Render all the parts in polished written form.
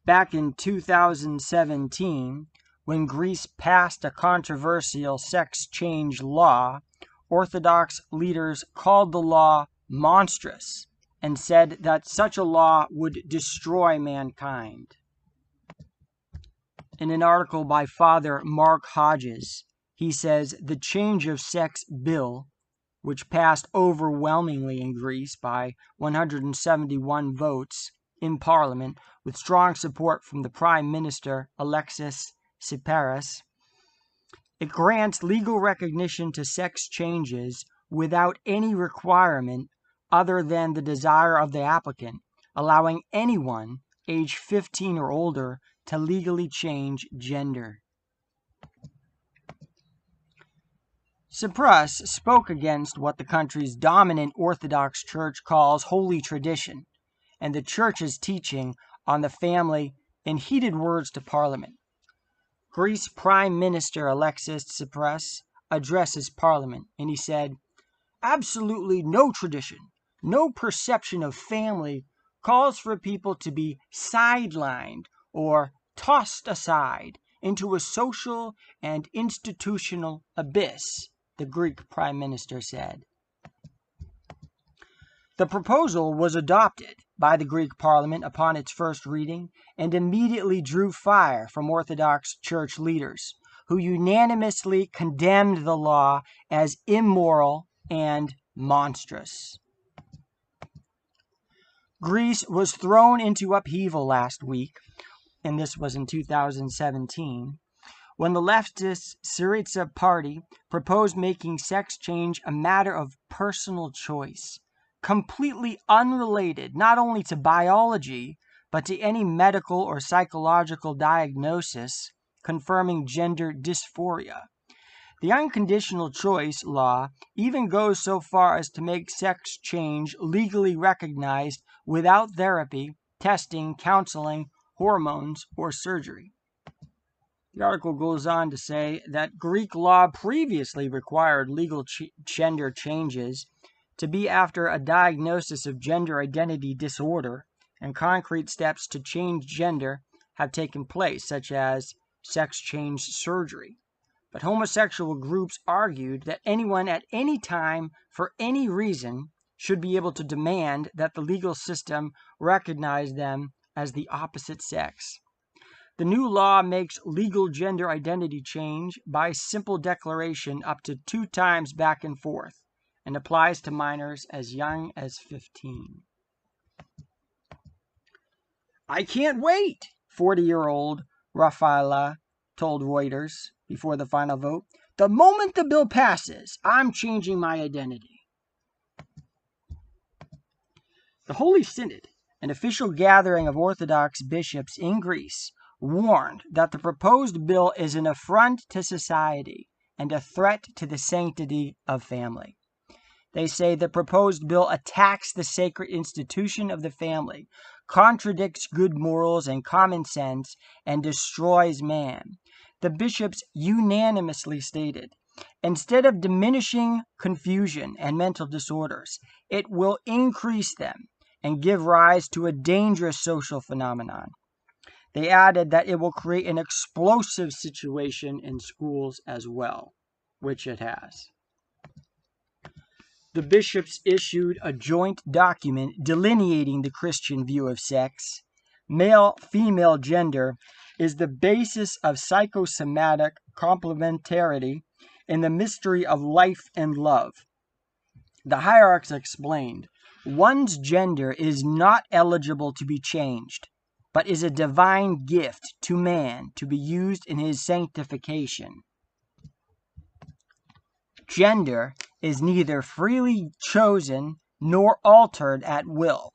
Back in 2017, when Greece passed a controversial sex change law, Orthodox leaders called the law monstrous and said that such a law would destroy mankind. In an article by Father Mark Hodges, he says the change of sex bill, which passed overwhelmingly in Greece by 171 votes in Parliament, with strong support from the Prime Minister Alexis Tsipras, it grants legal recognition to sex changes without any requirement other than the desire of the applicant, allowing anyone age 15 or older to legally change gender. Tsipras spoke against what the country's dominant Orthodox Church calls holy tradition and the Church's teaching on the family in heated words to Parliament. Greece Prime Minister Alexis Tsipras addresses Parliament, and he said, "Absolutely no tradition, no perception of family calls for people to be sidelined or tossed aside into a social and institutional abyss," the Greek Prime Minister said. The proposal was adopted by the Greek Parliament upon its first reading and immediately drew fire from Orthodox Church leaders, who unanimously condemned the law as immoral and monstrous. Greece was thrown into upheaval last week, and this was in 2017, when the leftist Syriza party proposed making sex change a matter of personal choice, completely unrelated not only to biology, but to any medical or psychological diagnosis confirming gender dysphoria. The unconditional choice law even goes so far as to make sex change legally recognized without therapy, testing, counseling, hormones, or surgery. The article goes on to say that Greek law previously required legal gender changes to be after a diagnosis of gender identity disorder, and concrete steps to change gender have taken place, such as sex change surgery. But homosexual groups argued that anyone at any time, for any reason, should be able to demand that the legal system recognize them as the opposite sex. The new law makes legal gender identity change by simple declaration up to 2 times back and forth, and applies to minors as young as 15. "I can't wait," 40-year-old Rafaela told Reuters before the final vote. "The moment the bill passes, I'm changing my identity." The Holy Synod, an official gathering of Orthodox bishops in Greece, warned that the proposed bill is an affront to society and a threat to the sanctity of family. They say the proposed bill attacks the sacred institution of the family, contradicts good morals and common sense, and destroys man. The bishops unanimously stated, instead of diminishing confusion and mental disorders, it will increase them and give rise to a dangerous social phenomenon. They added that it will create an explosive situation in schools as well, which it has. The bishops issued a joint document delineating the Christian view of sex. Male-female gender is the basis of psychosomatic complementarity in the mystery of life and love. The hierarchs explained, one's gender is not eligible to be changed, but is a divine gift to man to be used in his sanctification. Gender is neither freely chosen nor altered at will,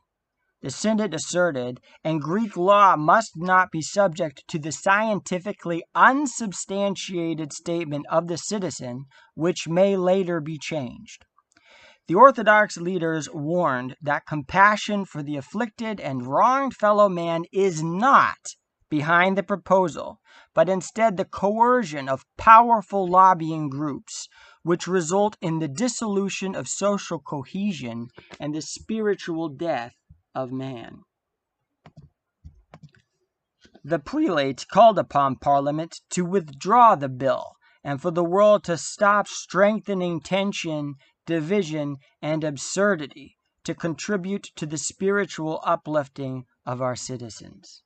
the synod asserted, and Greek law must not be subject to the scientifically unsubstantiated statement of the citizen, which may later be changed. The Orthodox leaders warned that compassion for the afflicted and wronged fellow man is not behind the proposal, but instead the coercion of powerful lobbying groups, which result in the dissolution of social cohesion and the spiritual death of man. The prelates called upon Parliament to withdraw the bill and for the world to stop strengthening tension, division, and absurdity to contribute to the spiritual uplifting of our citizens.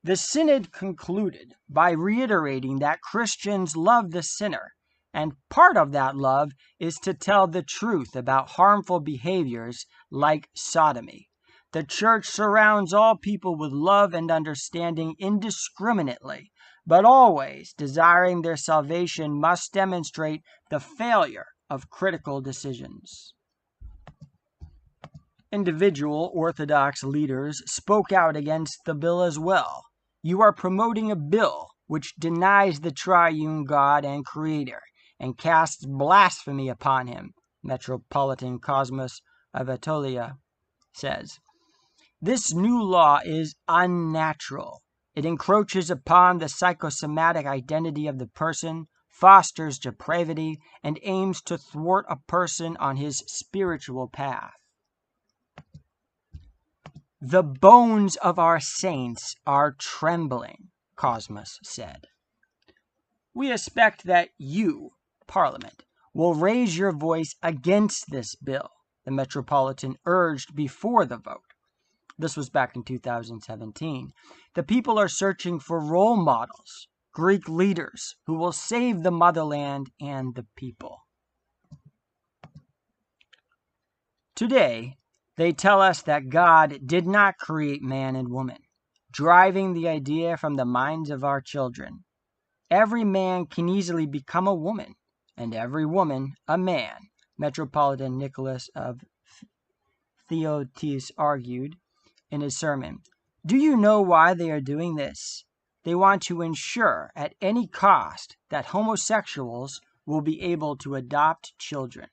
The synod concluded by reiterating that Christians love the sinner, and part of that love is to tell the truth about harmful behaviors like sodomy. The Church surrounds all people with love and understanding indiscriminately, but always desiring their salvation must demonstrate the failure of critical decisions. Individual Orthodox leaders spoke out against the bill as well. You are promoting a bill which denies the triune God and Creator and casts blasphemy upon him, Metropolitan Cosmas of Aetolia says. This new law is unnatural. It encroaches upon the psychosomatic identity of the person, fosters depravity, and aims to thwart a person on his spiritual path. The bones of our saints are trembling, Cosmas said. We expect that you, Parliament, will raise your voice against this bill, the Metropolitan urged before the vote. This was back in 2017. The people are searching for role models, Greek leaders who will save the motherland and the people. Today, they tell us that God did not create man and woman, driving the idea from the minds of our children. Every man can easily become a woman, and every woman a man, Metropolitan Nicholas of Theotis argued in his sermon. Do you know why they are doing this? They want to ensure at any cost that homosexuals will be able to adopt children.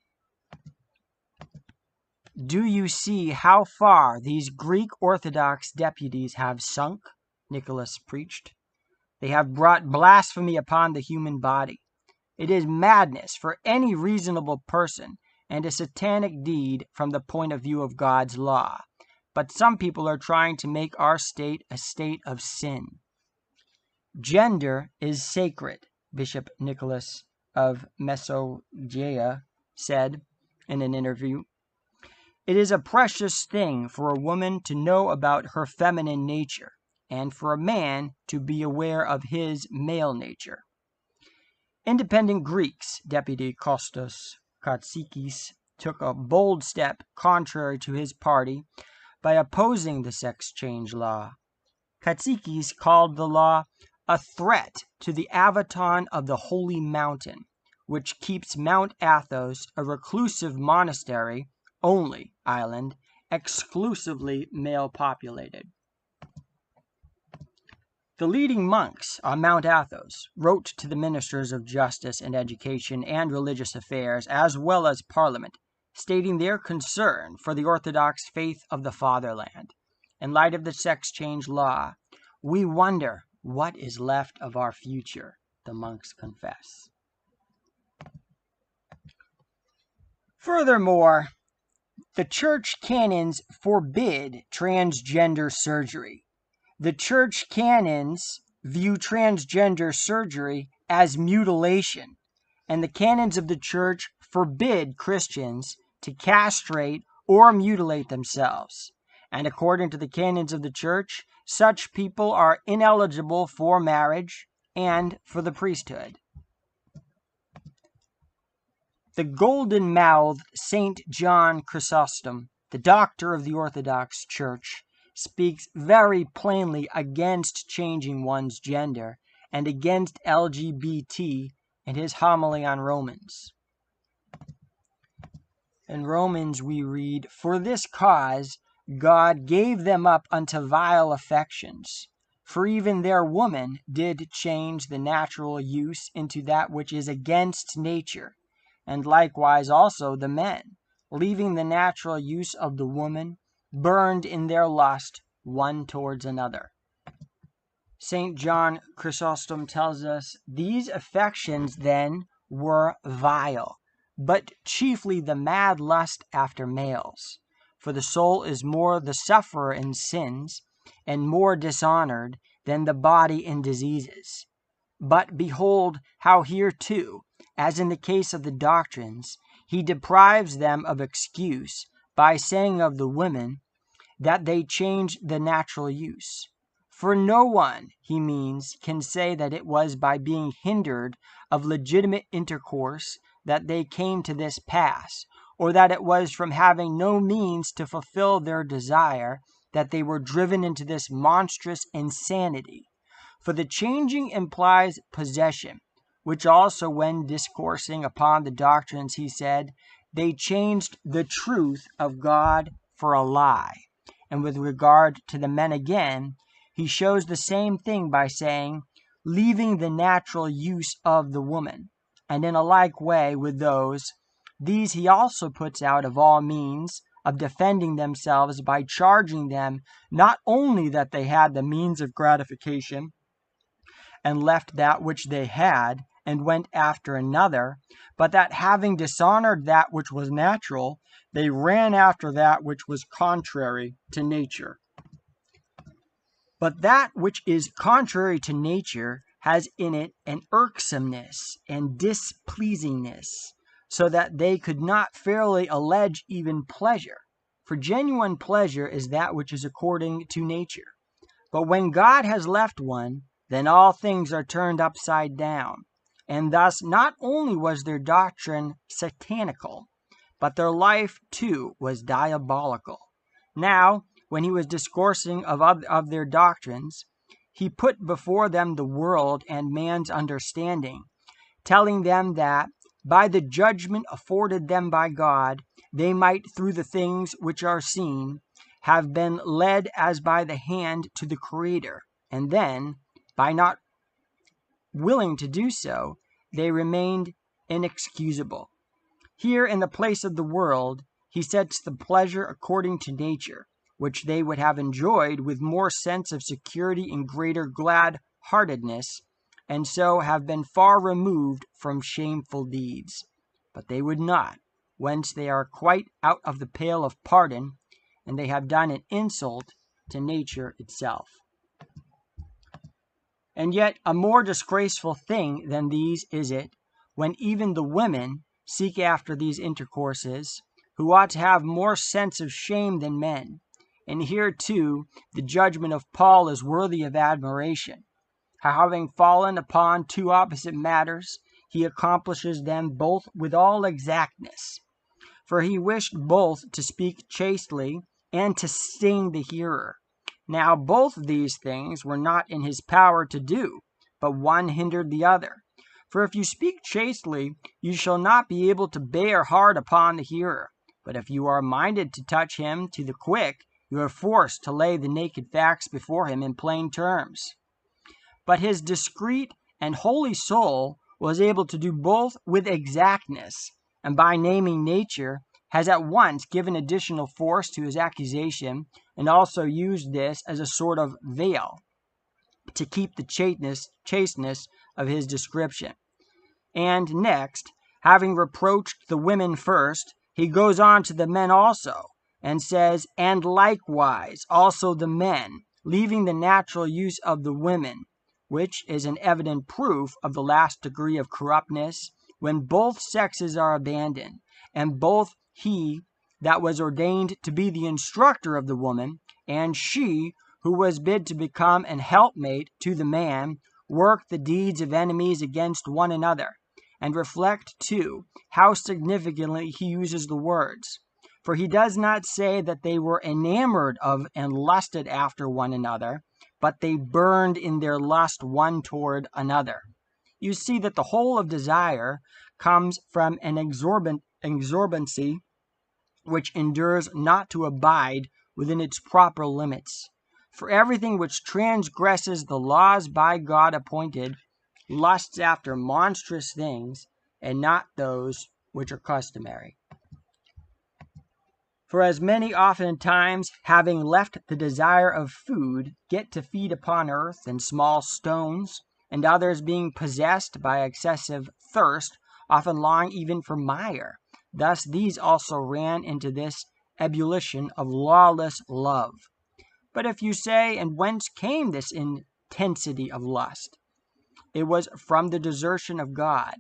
Do you see how far these Greek Orthodox deputies have sunk? Nicholas preached. They have brought blasphemy upon the human body. It is madness for any reasonable person and a satanic deed from the point of view of God's law. But some people are trying to make our state a state of sin. Gender is sacred, Bishop Nicholas of Mesogeia said in an interview. It is a precious thing for a woman to know about her feminine nature, and for a man to be aware of his male nature. Independent Greeks, Deputy Kostas Katsikis, took a bold step contrary to his party by opposing the sex change law. Katsikis called the law a threat to the avaton of the Holy Mountain, which keeps Mount Athos a reclusive monastery only island, exclusively male-populated. The leading monks on Mount Athos wrote to the ministers of justice and education and religious affairs, as well as Parliament, stating their concern for the Orthodox faith of the fatherland. In light of the sex change law, we wonder what is left of our future, the monks confess. Furthermore, the church canons forbid transgender surgery. The church canons view transgender surgery as mutilation, and the canons of the church forbid Christians to castrate or mutilate themselves. And according to the canons of the church, such people are ineligible for marriage and for the priesthood. The golden-mouthed St. John Chrysostom, the doctor of the Orthodox Church, speaks very plainly against changing one's gender and against LGBT in his homily on Romans. In Romans we read, "For this cause God gave them up unto vile affections, for even their woman did change the natural use into that which is against nature, and likewise also the men, leaving the natural use of the woman, burned in their lust one towards another." St. John Chrysostom tells us these affections then were vile, but chiefly the mad lust after males. For the soul is more the sufferer in sins, and more dishonored than the body in diseases. But behold how here too, as in the case of the doctrines, he deprives them of excuse by saying of the women that they change the natural use. For no one, he means, can say that it was by being hindered of legitimate intercourse that they came to this pass, or that it was from having no means to fulfill their desire that they were driven into this monstrous insanity. For the changing implies possession, which also when discoursing upon the doctrines he said, they changed the truth of God for a lie. And with regard to the men again, he shows the same thing by saying, leaving the natural use of the woman. And in a like way with these he also puts out of all means of defending themselves by charging them not only that they had the means of gratification, and left that which they had, and went after another, but that having dishonored that which was natural, they ran after that which was contrary to nature. But that which is contrary to nature has in it an irksomeness and displeasingness, so that they could not fairly allege even pleasure. For genuine pleasure is that which is according to nature. But when God has left one, then all things are turned upside down. And thus not only was their doctrine satanical, but their life too was diabolical. Now, when he was discoursing of their doctrines, he put before them the world and man's understanding, telling them that by the judgment afforded them by God, they might through the things which are seen have been led as by the hand to the Creator, and then, by not willing to do so, they remained inexcusable. Here in the place of the world, he sets the pleasure according to nature, which they would have enjoyed with more sense of security and greater glad-heartedness, and so have been far removed from shameful deeds. But they would not, whence they are quite out of the pale of pardon, and they have done an insult to nature itself. And yet a more disgraceful thing than these is it, when even the women seek after these intercourses, who ought to have more sense of shame than men. And here too the judgment of Paul is worthy of admiration, how having fallen upon two opposite matters, he accomplishes them both with all exactness. For he wished both to speak chastely and to sting the hearer. Now both these things were not in his power to do, but one hindered the other. For if you speak chastely, you shall not be able to bear hard upon the hearer. But if you are minded to touch him to the quick, you are forced to lay the naked facts before him in plain terms. But his discreet and holy soul was able to do both with exactness, and by naming nature, has at once given additional force to his accusation, and also used this as a sort of veil to keep the chasteness of his description. And next, having reproached the women first, he goes on to the men also, and says, and likewise also the men, leaving the natural use of the women, which is an evident proof of the last degree of corruptness, when both sexes are abandoned, and both he that was ordained to be the instructor of the woman, and she who was bid to become an helpmate to the man, work the deeds of enemies against one another. And reflect, too, how significantly he uses the words. For he does not say that they were enamored of and lusted after one another, but they burned in their lust one toward another. You see that the whole of desire comes from an exorbitancy which endures not to abide within its proper limits. For everything which transgresses the laws by God appointed lusts after monstrous things, and not those which are customary. For as many oftentimes, having left the desire of food, get to feed upon earth and small stones, and others being possessed by excessive thirst, often long even for mire, thus these also ran into this ebullition of lawless love. But if you say, and whence came this intensity of lust. It was from the desertion of God.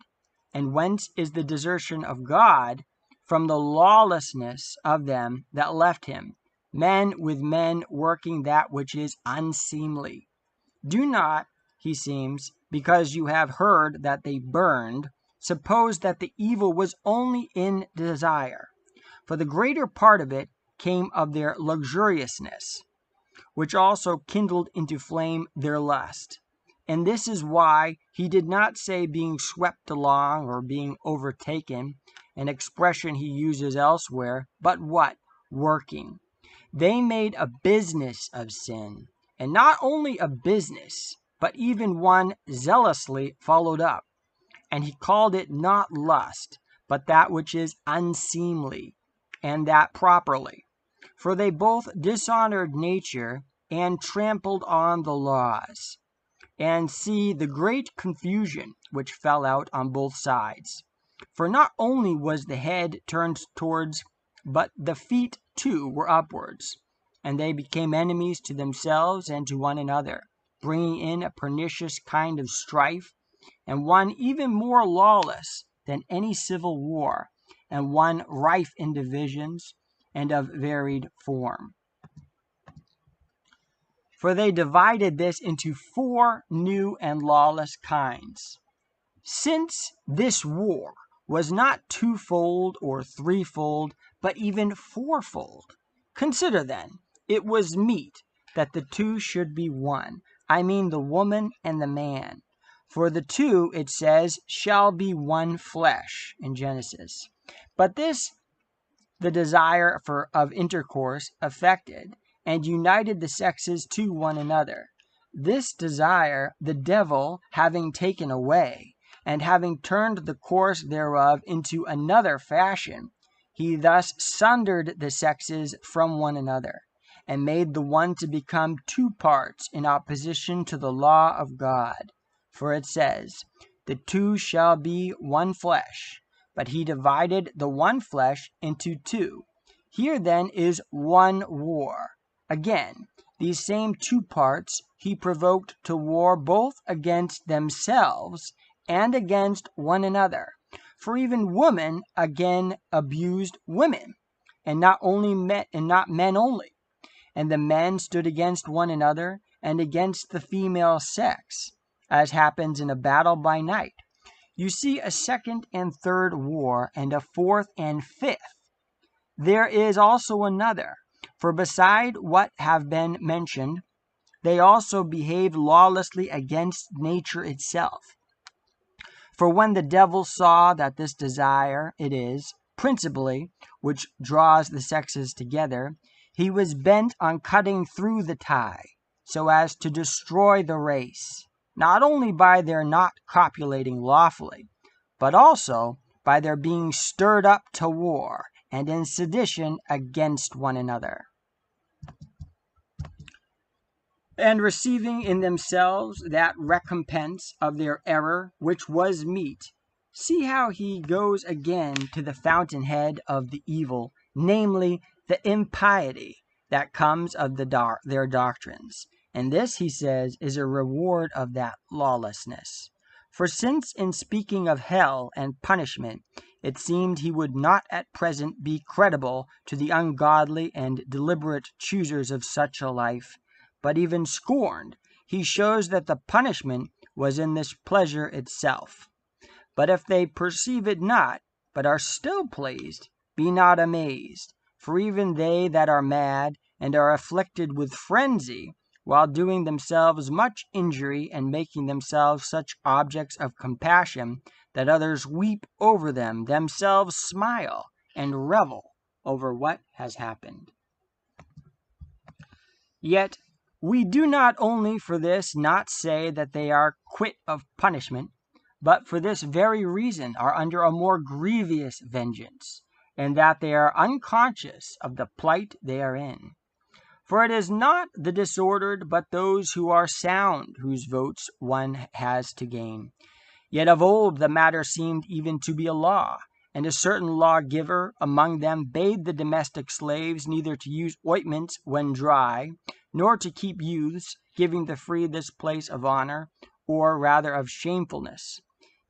And whence is the desertion of God? From the lawlessness of them that left him, men with men working that which is unseemly. Do not, he seems, because you have heard that they burned, suppose that the evil was only in desire. For the greater part of it came of their luxuriousness, which also kindled into flame their lust. And this is why he did not say being swept along or being overtaken, an expression he uses elsewhere, but what? Working. They made a business of sin, and not only a business, but even one zealously followed up. And he called it not lust, but that which is unseemly, and that properly. For they both dishonored nature and trampled on the laws. And see the great confusion which fell out on both sides. For not only was the head turned towards, but the feet too were upwards. And they became enemies to themselves and to one another, bringing in a pernicious kind of strife, and one even more lawless than any civil war, and one rife in divisions and of varied form. For they divided this into 4 new and lawless kinds. Since this war was not twofold or threefold, but even fourfold, consider then, it was meet that the two should be one, I mean the woman and the man. For the two, it says, shall be one flesh in Genesis. But this the desire of intercourse affected, and united the sexes to one another. This desire the devil having taken away, and having turned the course thereof into another fashion, he thus sundered the sexes from one another, and made the one to become 2 parts in opposition to the law of God. For it says, the two shall be one flesh, but he divided the one flesh into 2. Here then is one war. Again, these same 2 parts he provoked to war both against themselves and against one another. For even women again abused women, and not men only. And the men stood against one another and against the female sex, as happens in a battle by night. You see a 2nd and 3rd war, and a 4th and 5th. There is also another. For beside what have been mentioned, they also behaved lawlessly against nature itself. For when the devil saw that this desire it is, principally, which draws the sexes together, he was bent on cutting through the tie, so as to destroy the race, not only by their not copulating lawfully, but also by their being stirred up to war, and in sedition against one another, and receiving in themselves that recompense of their error which was meet. See how he goes again to the fountainhead of the evil, namely the impiety that comes of their doctrines. And this, he says, is a reward of that lawlessness. For since in speaking of hell and punishment, it seemed he would not at present be credible to the ungodly and deliberate choosers of such a life, but even scorned, he shows that the punishment was in this pleasure itself. But if they perceive it not, but are still pleased, be not amazed. For even they that are mad, and are afflicted with frenzy, while doing themselves much injury, and making themselves such objects of compassion, that others weep over them, themselves smile, and revel over what has happened. Yet we do not only for this not say that they are quit of punishment, but for this very reason are under a more grievous vengeance, and that they are unconscious of the plight they are in. For it is not the disordered, but those who are sound, whose votes one has to gain. Yet of old the matter seemed even to be a law, and a certain lawgiver among them bade the domestic slaves neither to use ointments when dry, nor to keep youths, giving the free this place of honor, or rather of shamefulness.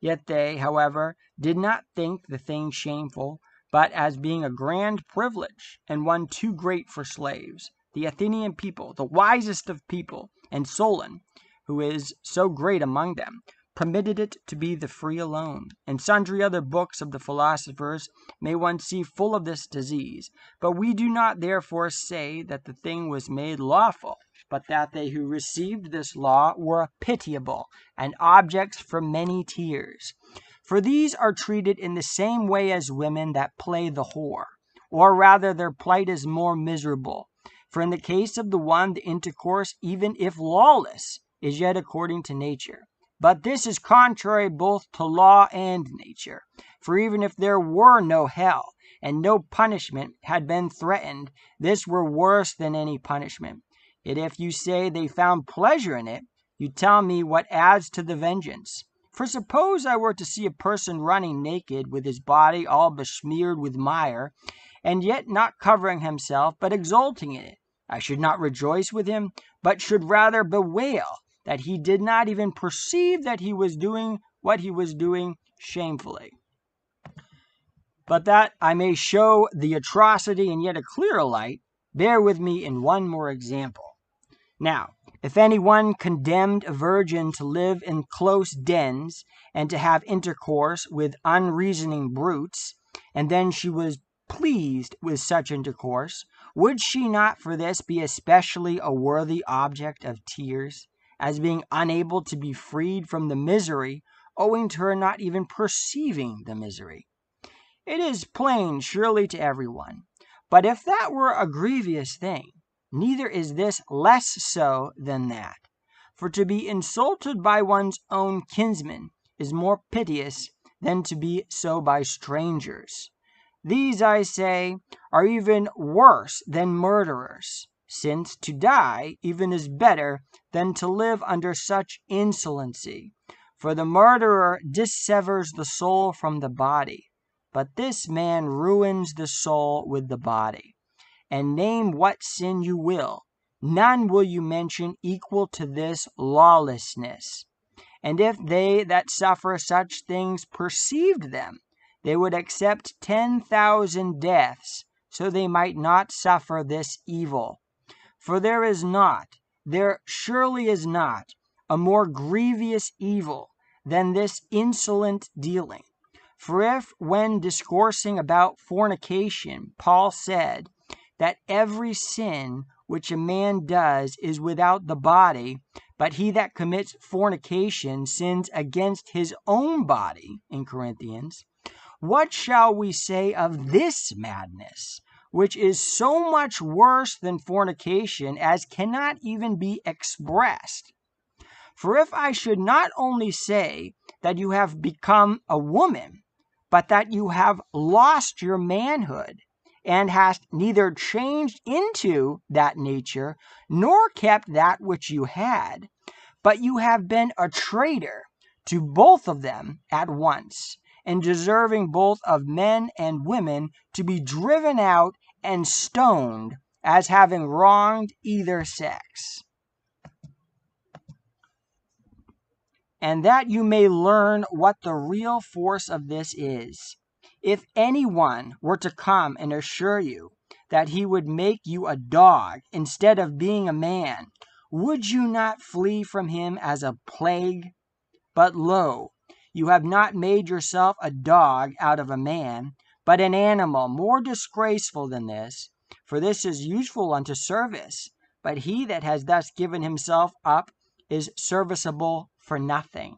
Yet they, however, did not think the thing shameful, but as being a grand privilege, and one too great for slaves. The Athenian people, the wisest of people, and Solon, who is so great among them, permitted it to be the free alone. And sundry other books of the philosophers may one see full of this disease. But we do not therefore say that the thing was made lawful, but that they who received this law were pitiable, and objects for many tears. For these are treated in the same way as women that play the whore, or rather their plight is more miserable. For in the case of the one, the intercourse, even if lawless, is yet according to nature. But this is contrary both to law and nature. For even if there were no hell, and no punishment had been threatened, this were worse than any punishment. Yet if you say they found pleasure in it, you tell me what adds to the vengeance. For suppose I were to see a person running naked, with his body all besmeared with mire, and yet not covering himself, but exulting in it, I should not rejoice with him, but should rather bewail that he did not even perceive that he was doing what he was doing shamefully. But that I may show the atrocity in yet a clearer light, bear with me in one more example. Now, if any one condemned a virgin to live in close dens, and to have intercourse with unreasoning brutes, and then she was pleased with such intercourse, would she not for this be especially a worthy object of tears, as being unable to be freed from the misery, owing to her not even perceiving the misery? It is plain surely to everyone. But if that were a grievous thing, neither is this less so than that. For to be insulted by one's own kinsmen is more piteous than to be so by strangers. These, I say, are even worse than murderers, since to die even is better than to live under such insolency. For the murderer dissevers the soul from the body, but this man ruins the soul with the body. And name what sin you will, none will you mention equal to this lawlessness. And if they that suffer such things perceived them, they would accept 10,000 deaths, so they might not suffer this evil. For there surely is not, a more grievous evil than this insolent dealing. For if, when discoursing about fornication, Paul said that every sin which a man does is without the body, but he that commits fornication sins against his own body, in Corinthians, what shall we say of this madness, which is so much worse than fornication as cannot even be expressed? For if I should not only say that you have become a woman, but that you have lost your manhood, and hast neither changed into that nature, nor kept that which you had, but you have been a traitor to both of them at once, and deserving both of men and women to be driven out and stoned, as having wronged either sex. And that you may learn what the real force of this is, if anyone were to come and assure you that he would make you a dog instead of being a man, would you not flee from him as a plague? But lo, you have not made yourself a dog out of a man, but an animal more disgraceful than this. For this is useful unto service, but he that has thus given himself up is serviceable for nothing.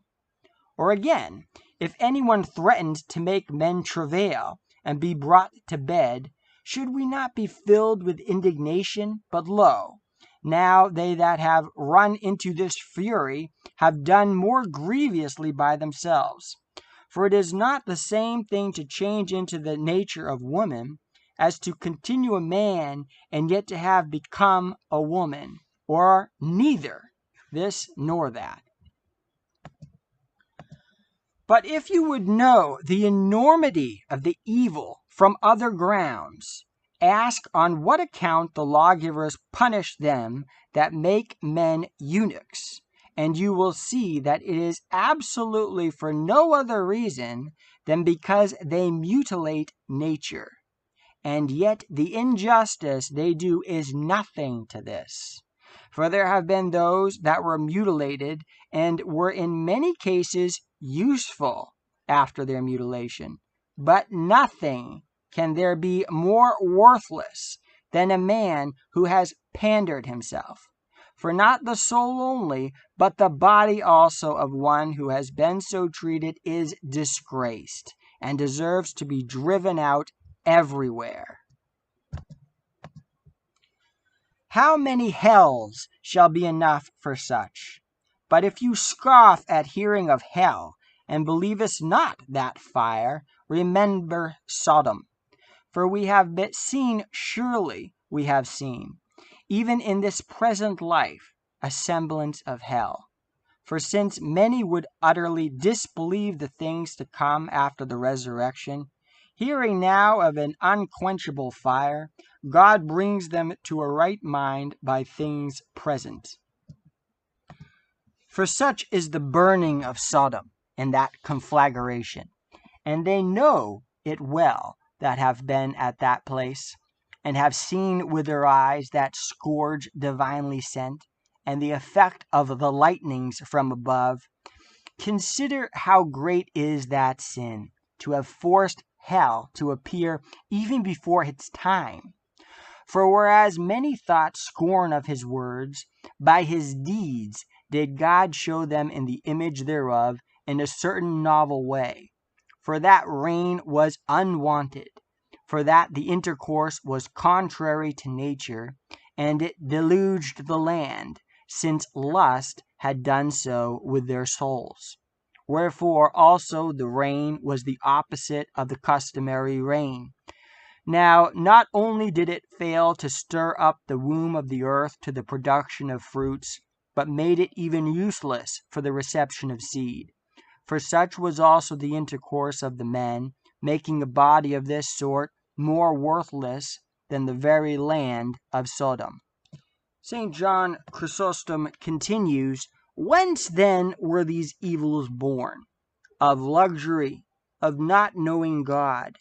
Or again, if anyone threatened to make men travail and be brought to bed, should we not be filled with indignation? But lo, now they that have run into this fury have done more grievously by themselves. For it is not the same thing to change into the nature of woman, as to continue a man and yet to have become a woman, or neither this nor that. But if you would know the enormity of the evil from other grounds, Ask on what account the lawgivers punish them that make men eunuchs, and you will see that it is absolutely for no other reason than because they mutilate nature. And yet the injustice they do is nothing to this. For there have been those that were mutilated and were in many cases useful after their mutilation. But nothing can there be more worthless than a man who has pandered himself. For not the soul only, but the body also of one who has been so treated is disgraced, and deserves to be driven out everywhere. How many hells shall be enough for such? But if you scoff at hearing of hell, and believest not that fire, remember Sodom. For we have seen, surely we have seen, even in this present life, a semblance of hell. For since many would utterly disbelieve the things to come after the resurrection, hearing now of an unquenchable fire, God brings them to a right mind by things present. For such is the burning of Sodom and that conflagration, and they know it well that have been at that place, and have seen with their eyes that scourge divinely sent, and the effect of the lightnings from above. Consider how great is that sin, to have forced hell to appear even before its time. For whereas many thought scorn of his words, by his deeds did God show them in the image thereof in a certain novel way. For that rain was unwanted, for that the intercourse was contrary to nature, and it deluged the land, since lust had done so with their souls. Wherefore also the rain was the opposite of the customary rain. Now, not only did it fail to stir up the womb of the earth to the production of fruits, but made it even useless for the reception of seed. For such was also the intercourse of the men, making a body of this sort more worthless than the very land of Sodom. St. John Chrysostom continues, Whence then were these evils born? Of luxury, of not knowing God.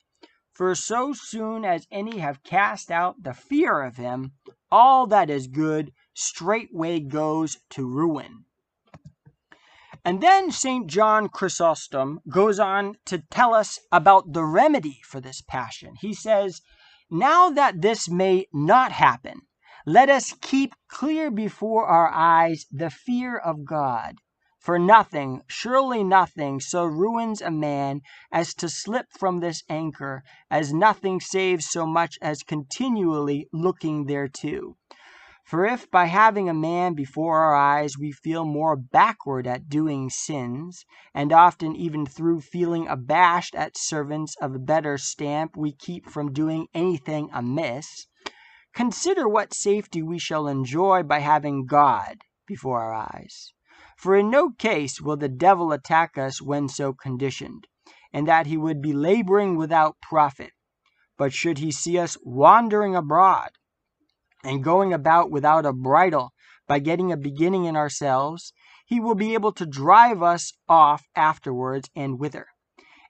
For so soon as any have cast out the fear of him, all that is good straightway goes to ruin. And then St. John Chrysostom goes on to tell us about the remedy for this passion. He says, Now that this may not happen, let us keep clear before our eyes the fear of God. For nothing, surely nothing, so ruins a man as to slip from this anchor, as nothing saves so much as continually looking thereto. For if by having a man before our eyes we feel more backward at doing sins, and often even through feeling abashed at servants of a better stamp we keep from doing anything amiss, consider what safety we shall enjoy by having God before our eyes. For in no case will the devil attack us when so conditioned, and that he would be laboring without profit. But should he see us wandering abroad, and going about without a bridle, by getting a beginning in ourselves, he will be able to drive us off afterwards, and whither.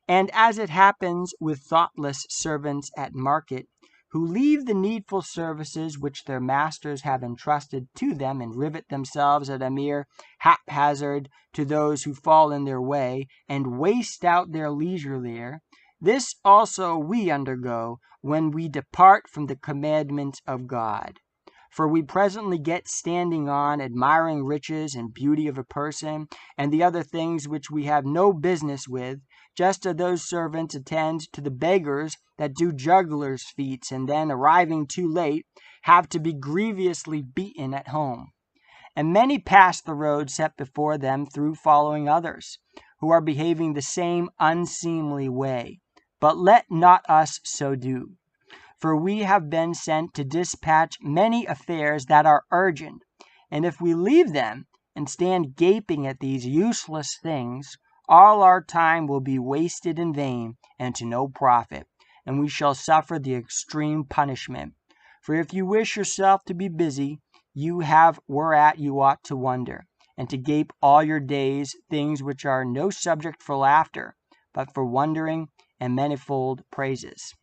And as it happens with thoughtless servants at market, who leave the needful services which their masters have entrusted to them, and rivet themselves at a mere haphazard to those who fall in their way, and waste out their leisure there, this also we undergo when we depart from the commandments of God. For we presently get standing on, admiring riches and beauty of a person, and the other things which we have no business with, just as those servants attend to the beggars that do jugglers' feats, and then, arriving too late, have to be grievously beaten at home. And many pass the road set before them through following others, who are behaving the same unseemly way. But let not us so do. For we have been sent to dispatch many affairs that are urgent, and if we leave them and stand gaping at these useless things, all our time will be wasted in vain and to no profit, and we shall suffer the extreme punishment. For if you wish yourself to be busy, you have whereat you ought to wonder, and to gape all your days things which are no subject for laughter, but for wondering and manifold praises.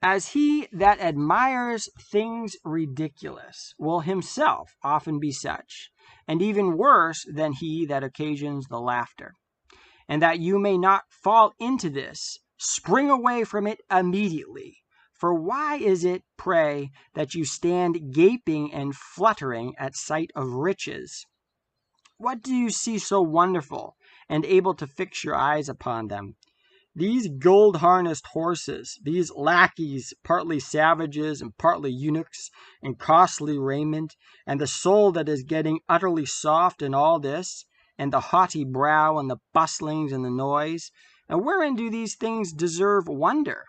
As he that admires things ridiculous will himself often be such, and even worse than he that occasions the laughter. And that you may not fall into this, spring away from it immediately. For why is it, pray, that you stand gaping and fluttering at sight of riches? What do you see so wonderful, and able to fix your eyes upon them? These gold-harnessed horses, these lackeys, partly savages and partly eunuchs, in costly raiment, and the soul that is getting utterly soft in all this, and the haughty brow, and the bustlings, and the noise, and wherein do these things deserve wonder?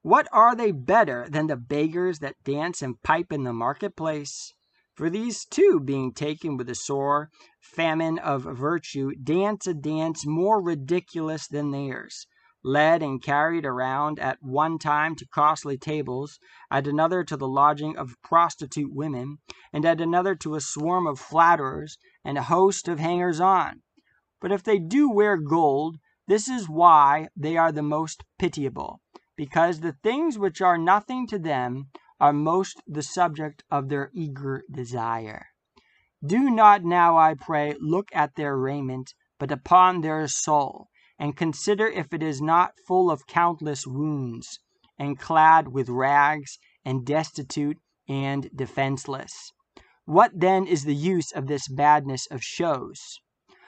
What are they better than the beggars that dance and pipe in the marketplace? For these too, being taken with a sore famine of virtue, dance a dance more ridiculous than theirs, led and carried around at one time to costly tables, at another to the lodging of prostitute women, and at another to a swarm of flatterers and a host of hangers-on. But if they do wear gold, this is why they are the most pitiable, because the things which are nothing to them are most the subject of their eager desire. Do not now, I pray, look at their raiment, but upon their soul, and consider if it is not full of countless wounds, and clad with rags, and destitute and defenseless. What then is the use of this badness of shows?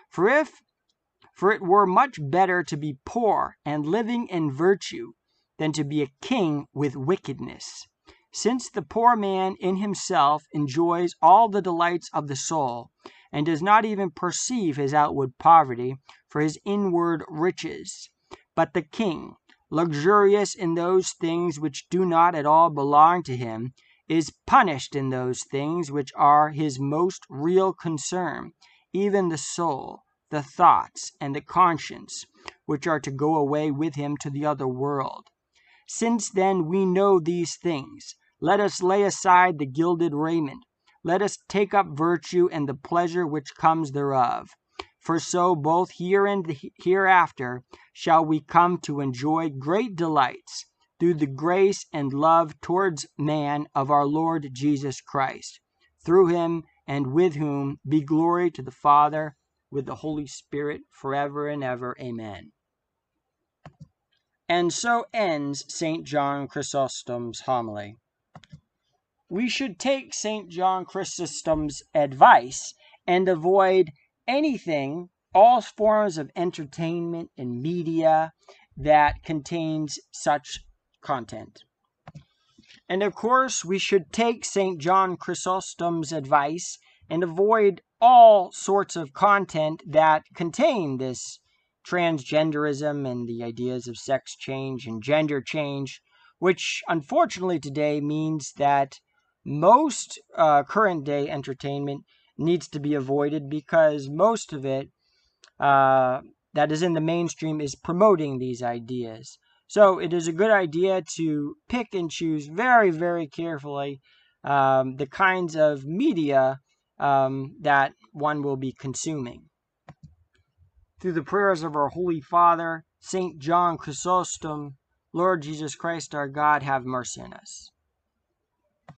For it were much better to be poor and living in virtue than to be a king with wickedness, since the poor man in himself enjoys all the delights of the soul, and does not even perceive his outward poverty for his inward riches. But the king, luxurious in those things which do not at all belong to him, is punished in those things which are his most real concern, even the soul, the thoughts, and the conscience, which are to go away with him to the other world. Since then we know these things, let us lay aside the gilded raiment. Let us take up virtue and the pleasure which comes thereof. For so both here and hereafter shall we come to enjoy great delights through the grace and love towards man of our Lord Jesus Christ. Through him and with whom be glory to the Father, with the Holy Spirit, forever and ever. Amen. And so ends St. John Chrysostom's homily. We should take St. John Chrysostom's advice and avoid anything, all forms of entertainment and media that contains such content. And of course, we should take St. John Chrysostom's advice and avoid all sorts of content that contain this transgenderism and the ideas of sex change and gender change, which unfortunately today means that most current day entertainment needs to be avoided, because most of it that is in the mainstream is promoting these ideas. So it is a good idea to pick and choose very, very carefully the kinds of media that one will be consuming. Through the prayers of our Holy Father, St. John Chrysostom, Lord Jesus Christ our God, have mercy on us.